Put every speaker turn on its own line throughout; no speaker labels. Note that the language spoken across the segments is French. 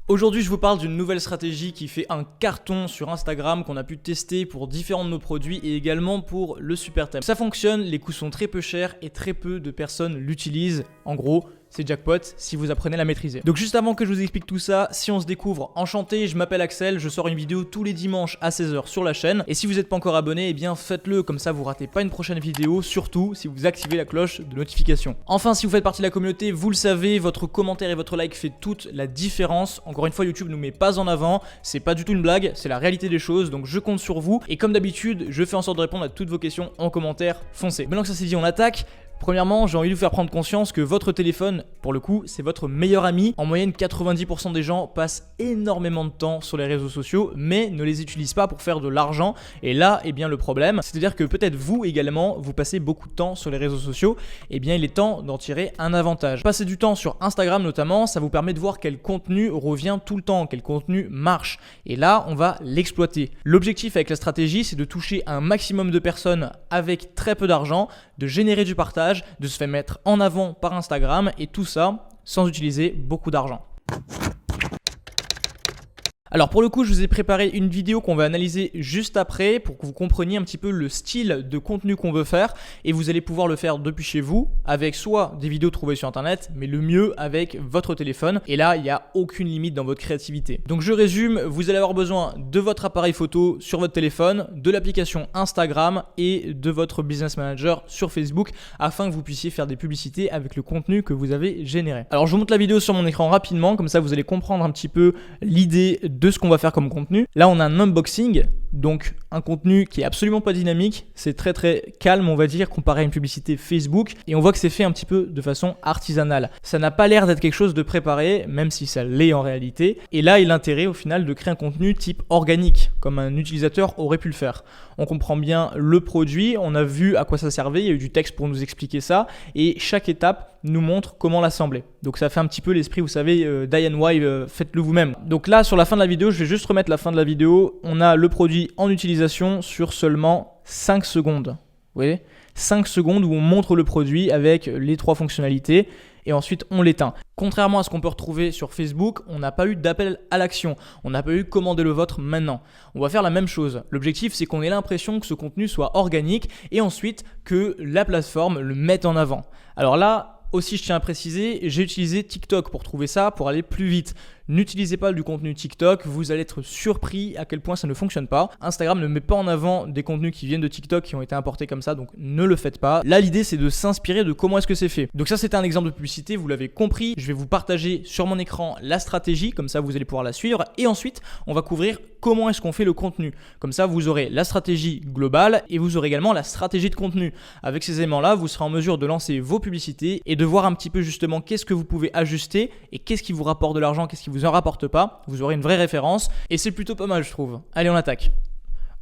Aujourd'hui, je vous parle d'une nouvelle stratégie qui fait un carton sur Instagram qu'on a pu tester pour différents de nos produits et également pour le super thème. Ça fonctionne, les coûts sont très peu chers et très peu de personnes l'utilisent. En gros, c'est jackpot si vous apprenez à la maîtriser. Donc juste avant que je vous explique tout ça, si on se découvre, enchanté, je m'appelle Axel, je sors une vidéo tous les dimanches à 16h sur la chaîne. Et si vous n'êtes pas encore abonné, eh bien faites-le, comme ça vous ratez pas une prochaine vidéo, surtout si vous activez la cloche de notification. Enfin, si vous faites partie de la communauté, vous le savez, votre commentaire et votre like fait toute la différence. Encore une fois, YouTube ne nous met pas en avant, c'est pas du tout une blague, c'est la réalité des choses, donc je compte sur vous. Et comme d'habitude, je fais en sorte de répondre à toutes vos questions en commentaire, foncez. Maintenant que ça c'est dit, on attaque. Premièrement, j'ai envie de vous faire prendre conscience que votre téléphone, pour le coup, c'est votre meilleur ami. En moyenne, 90% des gens passent énormément de temps sur les réseaux sociaux, mais ne les utilisent pas pour faire de l'argent. Et là, eh bien, le problème, c'est-à-dire que peut-être vous également, vous passez beaucoup de temps sur les réseaux sociaux. Eh bien, il est temps d'en tirer un avantage. Passer du temps sur Instagram notamment, ça vous permet de voir quel contenu revient tout le temps, quel contenu marche. Et là, on va l'exploiter. L'objectif avec la stratégie, c'est de toucher un maximum de personnes avec très peu d'argent, de générer du partage, de se faire mettre en avant par Instagram et tout ça sans utiliser beaucoup d'argent. Alors pour le coup, je vous ai préparé une vidéo qu'on va analyser juste après pour que vous compreniez un petit peu le style de contenu qu'on veut faire et vous allez pouvoir le faire depuis chez vous avec soit des vidéos trouvées sur internet, mais le mieux avec votre téléphone. Et là, il n'y a aucune limite dans votre créativité. Donc je résume, vous allez avoir besoin de votre appareil photo sur votre téléphone, de l'application Instagram et de votre business manager sur Facebook afin que vous puissiez faire des publicités avec le contenu que vous avez généré. Alors je vous montre la vidéo sur mon écran rapidement, comme ça vous allez comprendre un petit peu l'idée de ce qu'on va faire comme contenu. Là, on a un unboxing, donc un contenu qui est absolument pas dynamique. C'est très très calme, on va dire, comparé à une publicité Facebook. Et on voit que c'est fait un petit peu de façon artisanale. Ça n'a pas l'air d'être quelque chose de préparé, même si ça l'est en réalité. Et là, il a l'intérêt au final de créer un contenu type organique, comme un utilisateur aurait pu le faire. On comprend bien le produit, on a vu à quoi ça servait, il y a eu du texte pour nous expliquer ça. Et chaque étape nous montre comment l'assembler. Donc ça fait un petit peu l'esprit, vous savez, DIY, faites-le vous-même. Donc là, sur la fin de la vidéo, je vais juste remettre la fin de la vidéo. On a le produit en utilisation sur seulement 5 secondes. Vous voyez, 5 secondes où on montre le produit avec les 3 fonctionnalités et ensuite on l'éteint. Contrairement à ce qu'on peut retrouver sur Facebook, on n'a pas eu d'appel à l'action. On n'a pas eu commander le vôtre maintenant. On va faire la même chose. L'objectif, c'est qu'on ait l'impression que ce contenu soit organique et ensuite que la plateforme le mette en avant. Alors là, aussi, je tiens à préciser, j'ai utilisé TikTok pour trouver ça, pour aller plus vite. N'utilisez pas du contenu TikTok, vous allez être surpris à quel point ça ne fonctionne pas. Instagram ne met pas en avant des contenus qui viennent de TikTok qui ont été importés comme ça, donc ne le faites pas. Là, l'idée, c'est de s'inspirer de comment est-ce que c'est fait. Donc ça, c'était un exemple de publicité, vous l'avez compris. Je vais vous partager sur mon écran la stratégie, comme ça, vous allez pouvoir la suivre. Et ensuite, on va couvrir comment est-ce qu'on fait le contenu. Comme ça, vous aurez la stratégie globale et vous aurez également la stratégie de contenu. Avec ces éléments-là, vous serez en mesure de lancer vos publicités et de voir un petit peu justement qu'est-ce que vous pouvez ajuster et qu'est-ce qui vous rapporte de l'argent, qu'est-ce qui vous en rapporte pas. Vous aurez une vraie référence et c'est plutôt pas mal, je trouve. Allez, on attaque.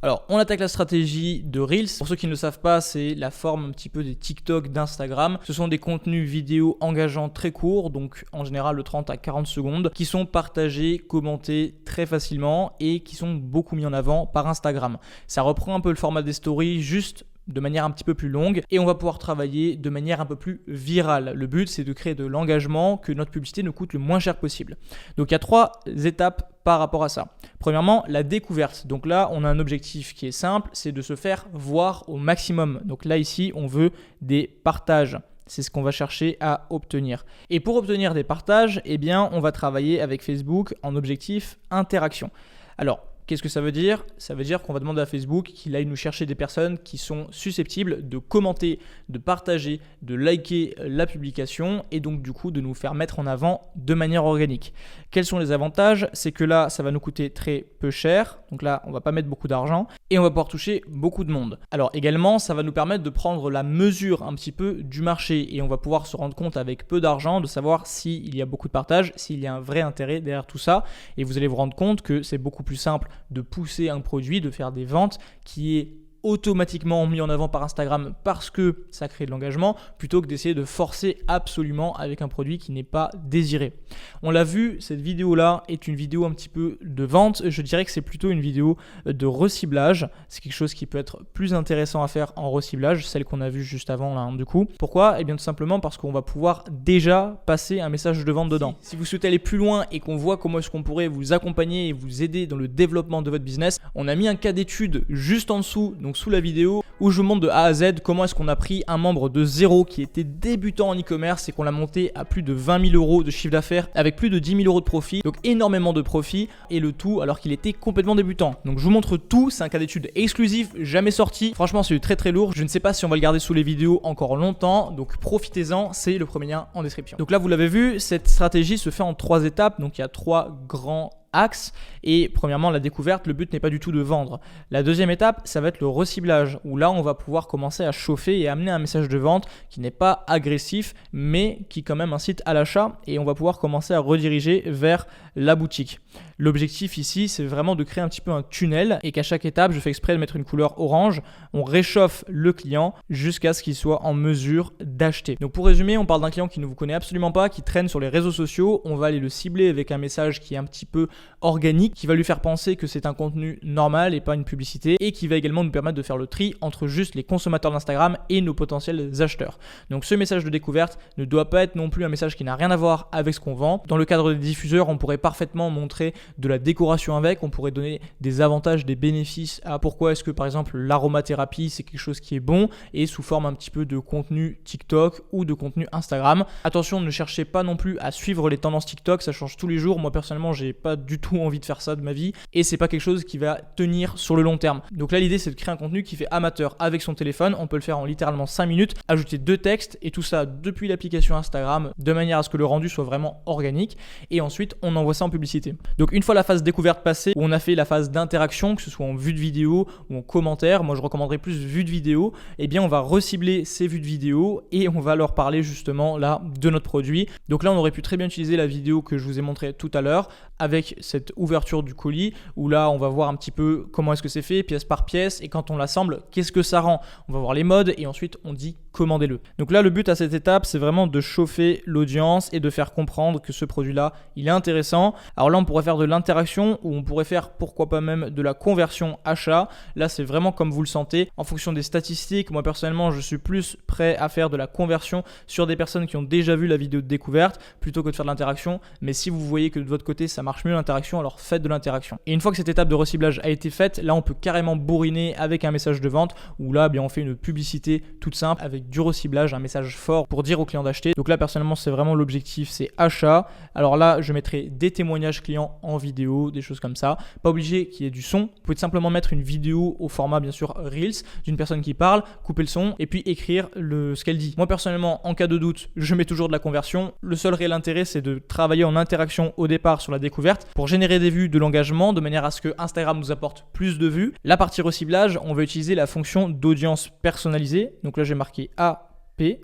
Alors, on attaque la stratégie de Reels. Pour ceux qui ne le savent pas, c'est la forme un petit peu des TikTok d'Instagram. Ce sont des contenus vidéo engageants très courts, donc en général de 30 à 40 secondes, qui sont partagés, commentés très facilement et qui sont beaucoup mis en avant par Instagram. Ça reprend un peu le format des stories, juste de manière un petit peu plus longue et on va pouvoir travailler de manière un peu plus virale. Le but, c'est de créer de l'engagement, que notre publicité nous coûte le moins cher possible. Donc, il y a 3 étapes par rapport à ça. Premièrement, la découverte. Donc là, on a un objectif qui est simple, c'est de se faire voir au maximum. Donc là, ici, on veut des partages. C'est ce qu'on va chercher à obtenir. Et pour obtenir des partages, eh bien, on va travailler avec Facebook en objectif interaction. Alors, qu'est-ce que ça veut dire? Ça veut dire qu'on va demander à Facebook qu'il aille nous chercher des personnes qui sont susceptibles de commenter, de partager, de liker la publication et donc du coup de nous faire mettre en avant de manière organique. Quels sont les avantages? C'est que là, ça va nous coûter très peu cher. Donc là, on ne va pas mettre beaucoup d'argent et on va pouvoir toucher beaucoup de monde. Alors également, ça va nous permettre de prendre la mesure un petit peu du marché et on va pouvoir se rendre compte avec peu d'argent de savoir s'il y a beaucoup de partages, s'il y a un vrai intérêt derrière tout ça. Et vous allez vous rendre compte que c'est beaucoup plus simple de pousser un produit, de faire des ventes qui est automatiquement mis en avant par Instagram parce que ça crée de l'engagement, plutôt que d'essayer de forcer absolument avec un produit qui n'est pas désiré. On l'a vu, cette vidéo-là est une vidéo un petit peu de vente. Je dirais que c'est plutôt une vidéo de reciblage. C'est quelque chose qui peut être plus intéressant à faire en reciblage, celle qu'on a vue juste avant là, du coup. Pourquoi ? Eh bien tout simplement parce qu'on va pouvoir déjà passer un message de vente dedans. Si vous souhaitez aller plus loin et qu'on voit comment est-ce qu'on pourrait vous accompagner et vous aider dans le développement de votre business, on a mis un cas d'étude juste en dessous, donc sous la vidéo, où je vous montre de A à Z comment est-ce qu'on a pris un membre de zéro qui était débutant en e-commerce et qu'on l'a monté à plus de 20 000 euros de chiffre d'affaires avec plus de 10 000 euros de profit, donc énormément de profit, et le tout alors qu'il était complètement débutant. Donc je vous montre tout, c'est un cas d'étude exclusif, jamais sorti. Franchement, c'est très très lourd. Je ne sais pas si on va le garder sous les vidéos encore longtemps, donc profitez-en, c'est le premier lien en description. Donc là, vous l'avez vu, cette stratégie se fait en 3 étapes, donc il y a 3 grands axes. Et premièrement, la découverte, le but n'est pas du tout de vendre. La deuxième étape, ça va être le reciblage, où là on va pouvoir commencer à chauffer et amener un message de vente qui n'est pas agressif, mais qui quand même incite à l'achat, et on va pouvoir commencer à rediriger vers la boutique. L'objectif ici, c'est vraiment de créer un petit peu un tunnel, et qu'à chaque étape, je fais exprès de mettre une couleur orange, on réchauffe le client jusqu'à ce qu'il soit en mesure d'acheter. Donc pour résumer, on parle d'un client qui ne vous connaît absolument pas, qui traîne sur les réseaux sociaux, on va aller le cibler avec un message qui est un petit peu organique, qui va lui faire penser que c'est un contenu normal et pas une publicité, et qui va également nous permettre de faire le tri entre juste les consommateurs d'Instagram et nos potentiels acheteurs. Donc ce message de découverte ne doit pas être non plus un message qui n'a rien à voir avec ce qu'on vend. Dans le cadre des diffuseurs, on pourrait parfaitement montrer de la décoration avec, on pourrait donner des avantages, des bénéfices à pourquoi est-ce que par exemple l'aromathérapie c'est quelque chose qui est bon, et sous forme un petit peu de contenu TikTok ou de contenu Instagram. Attention, ne cherchez pas non plus à suivre les tendances TikTok, ça change tous les jours. Moi personnellement, j'ai pas du tout envie de faire ça de ma vie, et c'est pas quelque chose qui va tenir sur le long terme. Donc là, l'idée c'est de créer un contenu qui fait amateur avec son téléphone. On peut le faire en littéralement 5 minutes, ajouter 2 textes et tout ça depuis l'application Instagram, de manière à ce que le rendu soit vraiment organique, et ensuite on envoie ça en publicité. Donc une fois la phase découverte passée, où on a fait la phase d'interaction, que ce soit en vue de vidéo ou en commentaire, moi je recommanderais plus vue de vidéo, et bien on va recibler ces vues de vidéo et on va leur parler justement là de notre produit. Donc là on aurait pu très bien utiliser la vidéo que je vous ai montré tout à l'heure avec cette ouverture du colis, où là on va voir un petit peu comment est-ce que c'est fait pièce par pièce, et quand on l'assemble, qu'est-ce que ça rend. On va voir les modes et ensuite on dit commandez-le. Donc là le but à cette étape, c'est vraiment de chauffer l'audience et de faire comprendre que ce produit là il est intéressant. Alors là on pourrait faire de l'interaction, ou on pourrait faire pourquoi pas même de la conversion achat. Là c'est vraiment comme vous le sentez en fonction des statistiques. Moi personnellement je suis plus prêt à faire de la conversion sur des personnes qui ont déjà vu la vidéo de découverte plutôt que de faire de l'interaction, mais si vous voyez que de votre côté ça marche mieux l'interaction, alors faites de l'interaction. Et une fois que cette étape de reciblage a été faite, là on peut carrément bourriner avec un message de vente, où là bien on fait une publicité toute simple avec du reciblage, un message fort pour dire au client d'acheter. Donc là personnellement c'est vraiment l'objectif, c'est achat. Alors là je mettrai des témoignages clients en vidéo, des choses comme ça. Pas obligé qu'il y ait du son, vous pouvez tout simplement mettre une vidéo au format bien sûr Reels d'une personne qui parle, couper le son et puis écrire ce qu'elle dit. Moi personnellement, en cas de doute, je mets toujours de la conversion. Le seul réel intérêt c'est de travailler en interaction au départ sur la découverte pour générer des vues, de l'engagement, de manière à ce que Instagram nous apporte plus de vues. La partie reciblage, on va utiliser la fonction d'audience personnalisée. Donc là j'ai marqué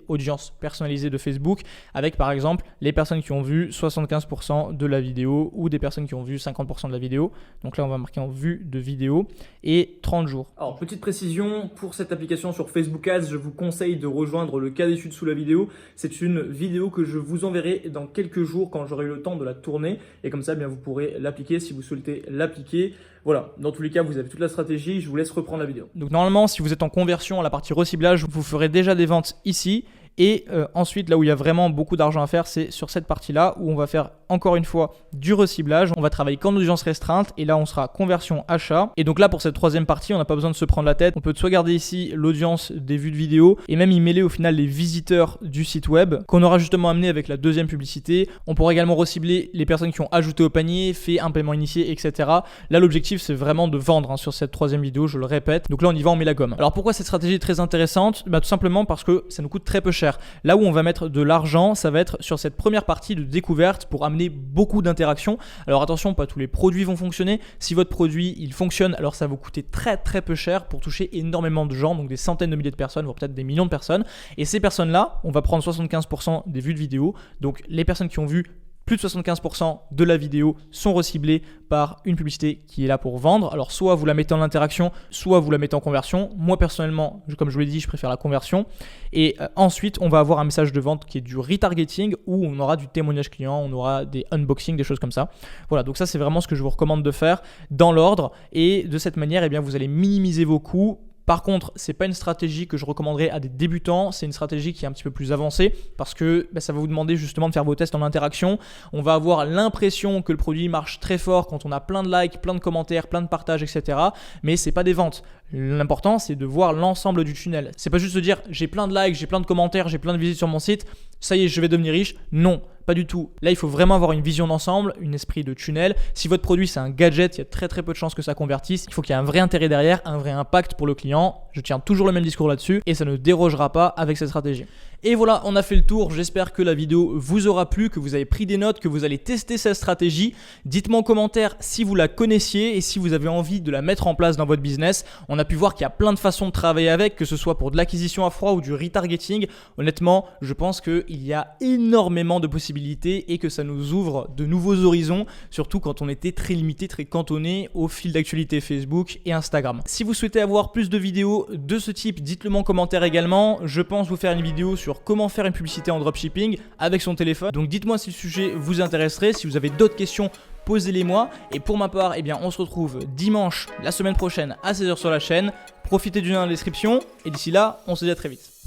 audience personnalisée de Facebook, avec par exemple les personnes qui ont vu 75% de la vidéo ou des personnes qui ont vu 50% de la vidéo. Donc là on va marquer en vue de vidéo et 30 jours. Alors petite précision, pour cette application sur Facebook Ads, je vous conseille de rejoindre le cas d'étude sous la vidéo. C'est une vidéo que je vous enverrai dans quelques jours quand j'aurai eu le temps de la tourner, et comme ça bien vous pourrez l'appliquer si vous souhaitez l'appliquer. Voilà, dans tous les cas, vous avez toute la stratégie, je vous laisse reprendre la vidéo. Donc normalement, si vous êtes en conversion à la partie reciblage, vous ferez déjà des ventes ici. Et ensuite, là où il y a vraiment beaucoup d'argent à faire, c'est sur cette partie-là où on va faire encore une fois du reciblage. On va travailler qu'en audience restreinte, et là on sera conversion achat. Et donc là pour cette troisième partie, on n'a pas besoin de se prendre la tête. On peut soit garder ici l'audience des vues de vidéo et même y mêler au final les visiteurs du site web qu'on aura justement amené avec la deuxième publicité. On pourra également recibler les personnes qui ont ajouté au panier, fait un paiement initié, etc. Là l'objectif c'est vraiment de vendre sur cette troisième vidéo, je le répète. Donc là on y va, on met la gomme. Alors pourquoi cette stratégie est très intéressante ? Tout simplement parce que ça nous coûte très peu cher. Là où on va mettre de l'argent, ça va être sur cette première partie de découverte pour amener beaucoup d'interactions. Alors attention, pas tous les produits vont fonctionner. Si votre produit il fonctionne, alors ça va vous coûter très très peu cher pour toucher énormément de gens, donc des centaines de milliers de personnes, voire peut-être des millions de personnes. Et ces personnes-là, on va prendre 75% des vues de vidéo. Donc les personnes qui ont vu plus de 75% de la vidéo sont reciblés par une publicité qui est là pour vendre. Alors soit vous la mettez en interaction, soit vous la mettez en conversion. Moi personnellement, comme je vous l'ai dit, je préfère la conversion. Et ensuite, on va avoir un message de vente qui est du retargeting où on aura du témoignage client, on aura des unboxings, des choses comme ça. Voilà, donc ça c'est vraiment ce que je vous recommande de faire dans l'ordre. Et de cette manière, eh bien, vous allez minimiser vos coûts. Par contre, ce n'est pas une stratégie que je recommanderais à des débutants, c'est une stratégie qui est un petit peu plus avancée parce que ça va vous demander justement de faire vos tests en interaction. On va avoir l'impression que le produit marche très fort quand on a plein de likes, plein de commentaires, plein de partages, etc. Mais ce n'est pas des ventes. L'important, c'est de voir l'ensemble du tunnel. C'est pas juste de dire j'ai plein de likes, j'ai plein de commentaires, j'ai plein de visites sur mon site, ça y est, je vais devenir riche. Non, pas du tout. Là, il faut vraiment avoir une vision d'ensemble, un esprit de tunnel. Si votre produit, c'est un gadget, il y a très très peu de chances que ça convertisse. Il faut qu'il y ait un vrai intérêt derrière, un vrai impact pour le client. Je tiens toujours le même discours là-dessus et ça ne dérogera pas avec cette stratégie. Et voilà, on a fait le tour. J'espère que la vidéo vous aura plu, que vous avez pris des notes, que vous allez tester cette stratégie. Dites-moi en commentaire si vous la connaissiez et si vous avez envie de la mettre en place dans votre business. On a pu voir qu'il y a plein de façons de travailler avec, que ce soit pour de l'acquisition à froid ou du retargeting. Honnêtement, je pense qu'il y a énormément de possibilités et que ça nous ouvre de nouveaux horizons, surtout quand on était très limité, très cantonné au fil d'actualité Facebook et Instagram. Si vous souhaitez avoir plus de vidéos de ce type, dites-le moi en commentaire également. Je pense vous faire une vidéo sur comment faire une publicité en dropshipping avec son téléphone. Donc dites-moi si le sujet vous intéresserait. Si vous avez d'autres questions, posez-les moi. Et pour ma part, eh bien, on se retrouve dimanche, la semaine prochaine à 16h sur la chaîne. Profitez du lien dans la description. Et d'ici là, on se dit à très vite.